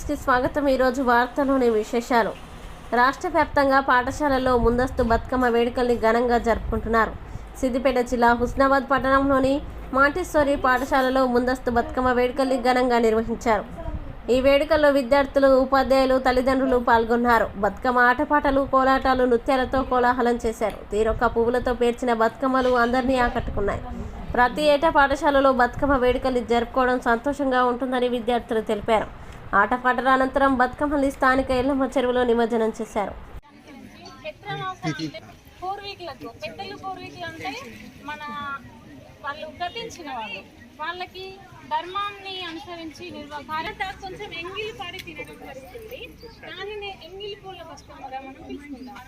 న్యూస్కి స్వాగతం. ఈరోజు వార్తలోని విశేషాలు. రాష్ట్ర వ్యాప్తంగా పాఠశాలల్లో ముందస్తు బతుకమ్మ వేడుకల్ని ఘనంగా జరుపుకుంటున్నారు. సిద్దిపేట జిల్లా హుస్నాబాద్ పట్టణంలోని మాంటిస్సోరీ పాఠశాలలో ముందస్తు బతుకమ్మ వేడుకల్ని ఘనంగా నిర్వహించారు. ఈ వేడుకల్లో విద్యార్థులు, ఉపాధ్యాయులు, తల్లిదండ్రులు పాల్గొన్నారు. బతుకమ్మ ఆటపాటలు, కోలాటాలు, నృత్యాలతో కోలాహలం చేశారు. తీరొక్క పువ్వులతో పేర్చిన బతుకమ్మలు అందరినీ ఆకట్టుకున్నాయి. ప్రతి ఏటా పాఠశాలలో బతుకమ్మ వేడుకలు జరుపుకోవడం సంతోషంగా ఉంటుందని విద్యార్థులు తెలిపారు. ఆటపాటల అనంతరం బతుకమ్మల్ని స్థానిక ఎల్లమ్మ చెరువులో నిమజ్జనం చేశారు. పూర్వీకులు అంటే మన వాళ్ళు గతించిన వాళ్ళకి ధర్మాన్ని అనుసరించి కొంచెం ఎంగిలి పాడి తినడం జరుగుతుంది. దానిని ఎంగిలి పూల బతుకమ్మగా మనం పిలుచుకుంటాం.